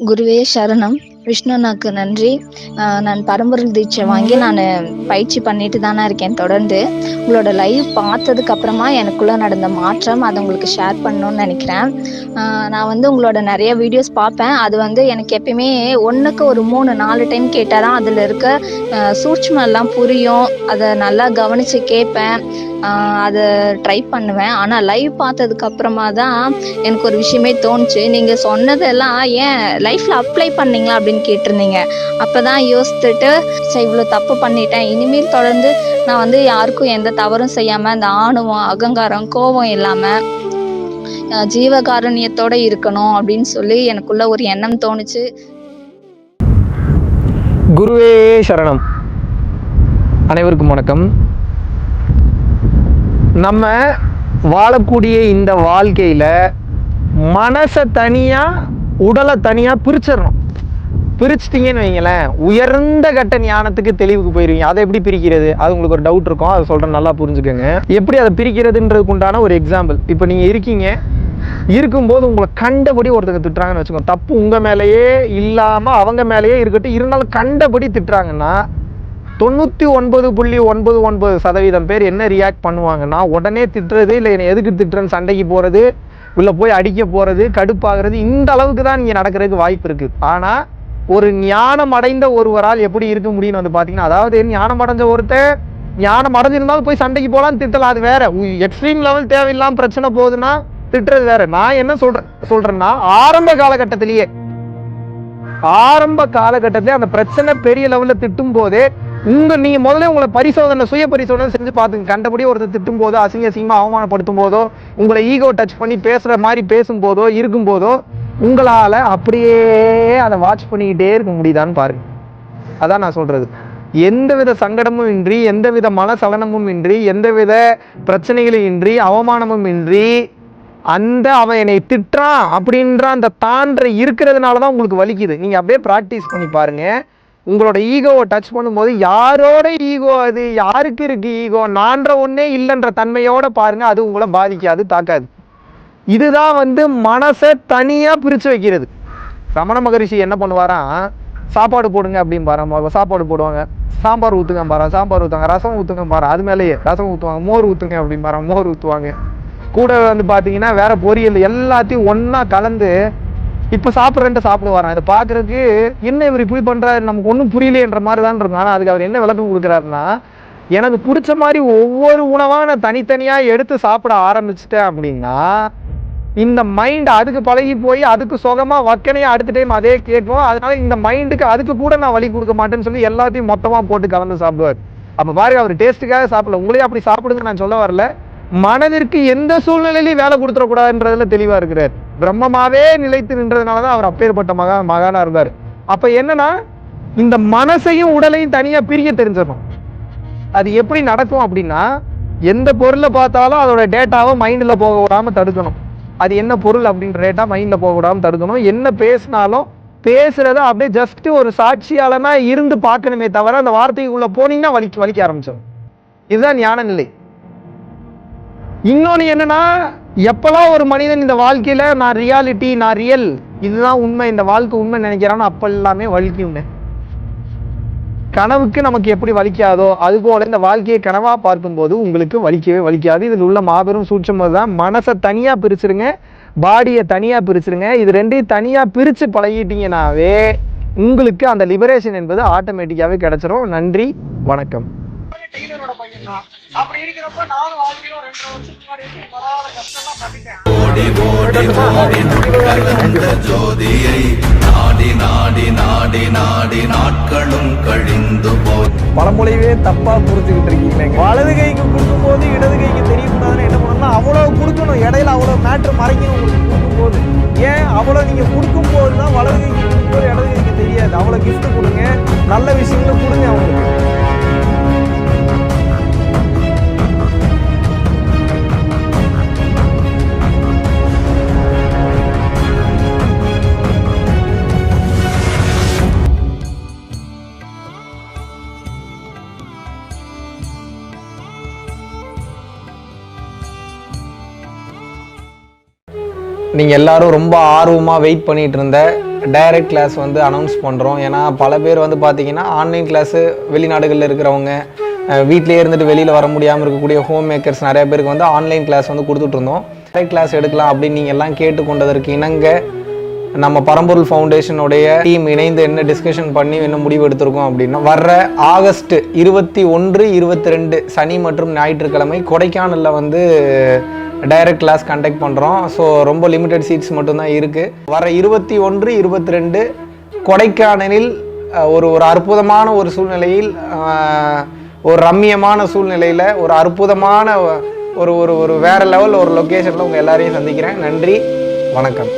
குருவே சரணம். விஷ்ணுனாக்கு நன்றி. நான் பரம்பொருள் தீட்சை வாங்கி நான் பயிற்சி பண்ணிட்டு தானே இருக்கேன் தொடர்ந்து. உங்களோட லைவ் பார்த்ததுக்கு அப்புறமா எனக்குள்ள நடந்த மாற்றம் அதை உங்களுக்கு ஷேர் பண்ணணும்னு நினைக்கிறேன். நான் வந்து உங்களோட நிறைய வீடியோஸ் பார்ப்பேன். அது வந்து எனக்கு எப்பயுமே ஒன்றுக்கு ஒரு 3-4 டைம் கேட்டால் தான் அதில் இருக்க சூட்சுமம் எல்லாம் புரியும். அதை நல்லா கவனித்து கேட்பேன். அதை ட்ரை பண்ணுவேன். ஆனால் லைவ் பார்த்ததுக்கு அப்புறமா தான் எனக்கு ஒரு விஷயமே தோணுச்சு. நீங்கள் சொன்னதெல்லாம் ஏன் லைஃப்பில் அப்ளை பண்ணீங்களா அப்படின்னு கேட்டிருந்தீங்க. அப்போ தான் யோசித்துட்டு சரி இவ்வளோ தப்பு பண்ணிட்டேன், இனிமேல் தொடர்ந்து நான் வந்து யாருக்கும் எந்த தவறும் செய்யாமல் இந்த ஆணவம், அகங்காரம், கோபம் இல்லாமல் ஜீவகாருண்யத்தோடு இருக்கணும் அப்படின்னு சொல்லி எனக்குள்ள ஒரு எண்ணம் தோணுச்சு. குருவே சரணம். அனைவருக்கும் வணக்கம். நம்ம வாழக்கூடிய இந்த வாழ்க்கையில் மனசை தனியாக உடலை தனியாக பிரிச்சிடணும். பிரிச்சிட்டிங்கன்னு வைங்களேன், உயர்ந்த கட்ட ஞானத்துக்கு தெளிவுக்கு போயிடுவீங்க. அதை எப்படி பிரிக்கிறது, அது உங்களுக்கு ஒரு டவுட் இருக்கும், அதை சொல்கிறேன், நல்லா புரிஞ்சுக்கோங்க. எப்படி அதை பிரிக்கிறதுன்றதுக்கு உண்டான ஒரு எக்ஸாம்பிள். இப்போ நீங்கள் இருக்கும்போது உங்களை கண்டபடி ஒருத்தங்க திட்டுறாங்கன்னு வச்சுக்கோங்க. தப்பு உங்கள் மேலேயே இல்லாமல் அவங்க மேலேயே இருக்கட்டும், இருந்தாலும் கண்டபடி திட்டுறாங்கன்னா 99.99% பேர் என்ன ரியாக்ட் பண்ணுவாங்கன்னா, உடனே திட்டுறது, இல்லை எதுக்கு திட்டுறேன்னு சண்டைக்கு போகிறது, இல்லை போய் அடிக்க போகிறது, கடுப்பாகிறது, இந்த அளவுக்கு தான் இங்கே நடக்கிறதுக்கு வாய்ப்பு இருக்குது. ஆனால் ஒரு ஞானம் அடைந்த ஒருவரால் எப்படி இருக்க முடியும்னு வந்து பார்த்தீங்கன்னா, அதாவது ஞானம் அடைஞ்ச ஒருத்தர் ஞானம் அடைஞ்சிருந்தாலும் போய் சண்டைக்கு போகலான்னு திட்டலாம், அது வேற. எக்ஸ்ட்ரீம் லெவல் தேவையில்லாமல் பிரச்சனை போகுதுன்னா திட்டுறது வேற. நான் என்ன சொல்றேன்னா, ஆரம்ப காலகட்டத்திலேயே அந்த பிரச்சனை பெரிய லெவலில் திட்டும் போதே நீங்க முதல்ல உங்களை சுய பரிசோதனை செஞ்சு பாத்துங்க. கண்டபடி ஒருத்தர் திட்டும் போதோ, அசிங்கமா அவமானப்படுத்தும் போதோ, உங்களை ஈகோ டச் பண்ணி பேசுற மாதிரி பேசும்போதோ இருக்கும்போதோ உங்களால அப்படியே அதை வாட்ச் பண்ணிக்கிட்டே இருக்க முடியுதான்னு பாருங்க. அதான் நான் சொல்றது. எந்தவித சங்கடமும் இன்றி, எந்தவித மனசலனமும் இன்றி, எந்தவித பிரச்சனைகளும் இன்றி, அவமானமும் இன்றி, அவன் என்னை திட்டுறான் அப்படின்ற அந்த தான்ற இருக்கிறதுனாலதான் உங்களுக்கு வலிக்குது. நீங்க அப்படியே பிராக்டிஸ் பண்ணி பாருங்க. உங்களோட ஈகோவை டச் பண்ணும்போது யாரோட ஈகோ, அது யாருக்கு இருக்கு ஈகோ, நான்ற ஒன்னே இல்லைன்ற தன்மையோட பாருங்க. அது உங்களை பாதிக்காது, தாக்காது. இதுதான் வந்து மனசை தனியா பிரிச்சு வைக்கிறது. ரமண மகரிஷி என்ன பண்ணுவாராம், சாப்பாடு போடுங்க அப்படின்னு பாரு. சாப்பாடு போடுவாங்க, சாம்பார் ஊத்துங்க பாரு, சாம்பார் ஊற்றுவாங்க, ரசம் ஊற்றுங்க பாரு, அது மேலேயே ரசம் ஊற்றுவாங்க, மோர் ஊற்றுங்க அப்படின்னு பாரு, மோர் ஊற்றுவாங்க. கூட வந்து பார்த்தீங்கன்னா வேற பொரியல் எல்லாத்தையும் ஒன்றா கலந்து இப்போ சாப்பிடுவாராம். இதை பார்க்கறதுக்கு என்ன இவர் இப்படி பண்ணுறாரு, நமக்கு ஒன்றும் புரியலையன்ற மாதிரி தான் இருக்கும். ஆனால் அதுக்கு அவர் என்ன விளக்கம் கொடுக்குறாருன்னா, எனக்கு பிடிச்ச மாதிரி ஒவ்வொரு உணவாக நான் தனித்தனியாக எடுத்து சாப்பிட ஆரம்பிச்சிட்டேன் அப்படின்னா இந்த மைண்ட் அதுக்கு பழகி போய் அதுக்கு சுகமாக வக்கனையாக அடுத்த டைம் அதே கேட்கும். அதனால இந்த மைண்டுக்கு அதுக்கு கூட நான் வலி கொடுக்க மாட்டேன்னு சொல்லி எல்லாத்தையும் மொத்தமாக போட்டு கலந்து சாப்பிடுவார். அப்போ பாருங்க, அவர் டேஸ்ட்டுக்காக சாப்பிடல, உங்களே அப்படி சாப்பிடுங்க நான் சொல்ல வரல. மனதிற்கு எந்த சூழ்நிலையிலையும் வேலை கொடுத்துடக்கூடாதுன்றதுல தெளிவா இருக்கிறார். பிரம்மமாவே நிலைத்து நின்றதுனாலதான் அவர் அப்பேற்பட்ட மகானா இருந்தார். அப்ப என்னன்னா, இந்த மனசையும் உடலையும் தனியா பிரிய தெரிஞ்சிடணும். அது எப்படி நடக்கும் அப்படின்னா, எந்த பொருளை பார்த்தாலும் அதோட டேட்டாவை மைண்ட்ல போக விடாம தடுக்கணும். அது என்ன பொருள் அப்படின்ற டேட்டா மைண்ட்ல போக விடாம தடுக்கணும். என்ன பேசினாலும் பேசுறத அப்படியே ஜஸ்ட் ஒரு சாட்சியாளனா இருந்து பார்க்கணுமே தவிர அந்த வார்த்தைக்குள்ள போனீங்கன்னா வலிக்க ஆரம்பிச்சிடும். இதுதான் ஞான நிலை. இன்னொன்னு என்னன்னா, எப்பெல்லாம் ஒரு மனிதன் இந்த வாழ்க்கையில நான் ரியாலிட்டி, நான் ரியல், இதுதான் உண்மை, இந்த வாழ்க்கை உண்மை நினைக்கிறானோ அப்ப எல்லாமே வலிக்குங்க. கனவுக்கு நமக்கு எப்படி வலிக்காதோ அது போல இந்த வாழ்க்கையை கனவா பார்க்கும்போது உங்களுக்கு வலிக்கவே வலிக்காது. இதில் உள்ள மாபெரும் சூட்சம் தான். மனசை தனியா பிரிச்சிருங்க, பாடியை தனியா பிரிச்சிருங்க. இது ரெண்டையும் தனியா பிரிச்சு பழகிட்டீங்கன்னாவே உங்களுக்கு அந்த லிபரேஷன் என்பது ஆட்டோமேட்டிக்காவே கிடைச்சிரும். நன்றி, வணக்கம். அப்படி இருக்கிறப்ப நானும் வாழ்க்கையில 2 வருஷத்துக்கு முன்னாடி வராத கஷ்டம்லாம் பண்ணிட்டேன். ஓடி ஓடி ஓடி கலந்த ஜோதியை நாடி நாடி நாடி நாடி நாட்களும் கழிந்து போய் பழமொழியே தப்பா புரிஞ்சுக்கிட்டு இருக்கீங்க. வலது கைக்கு கொடுக்கும் போது இடது கைக்கு தெரியக்கூடாதுன்னு என்ன பண்ணணும்னா, அவ்வளவு கொடுக்கணும். இடையில அவ்வளவு மேட்ரு மறைக்கணும். உங்களுக்கு கொடுக்கும் போது ஏன் அவ்வளவு நீங்க கொடுக்கும் போது தான் வலது கைக்கு கொடுக்கும்போது இடது கைக்கு தெரியாது. அவ்வளவு கிஃப்ட் கொடுங்க, நல்ல விஷயங்களை கொடுங்க அவங்களுக்கு. நீங்கள் எல்லாரும் ரொம்ப ஆர்வமாக வெயிட் பண்ணிட்டு இருந்த டைரக்ட் கிளாஸ் வந்து அனௌன்ஸ் பண்ணுறோம். ஏன்னா பல பேர் வந்து பார்த்தீங்கன்னா ஆன்லைன் கிளாஸு வெளிநாடுகளில் இருக்கிறவங்க, வீட்டிலேயே இருந்துட்டு வெளியில் வர முடியாமல் இருக்கக்கூடிய ஹோம் மேக்கர்ஸ் நிறைய பேருக்கு வந்து ஆன்லைன் கிளாஸ் வந்து கொடுத்துட்ருந்தோம். டைரக்ட் கிளாஸ் எடுக்கலாம் அப்படின்னு நீங்கள் எல்லாம் கேட்டுக்கொண்டதற்கு இணங்க நம்ம பரம்பொருள் ஃபவுண்டேஷனுடைய டீம் இணைந்து என்ன டிஸ்கஷன் பண்ணி என்ன முடிவு எடுத்திருக்கோம் அப்படின்னா, வர்ற ஆகஸ்ட் 21, 22 சனி மற்றும் ஞாயிற்றுக்கிழமை கொடைக்கானலில் வந்து டைரக்ட் கிளாஸ் கண்டக்ட் பண்ணுறோம். ஸோ ரொம்ப லிமிட்டட் சீட்ஸ் மட்டும்தான் இருக்குது. வர 21, 22 கொடைக்கானலில் ஒரு அற்புதமான ஒரு சூழ்நிலையில், ஒரு ரம்மியமான சூழ்நிலையில், ஒரு அற்புதமான ஒரு வேற லெவல் ஒரு லொக்கேஷனில் உங்கள் எல்லாரையும் சந்திக்கிறேன். நன்றி, வணக்கம்.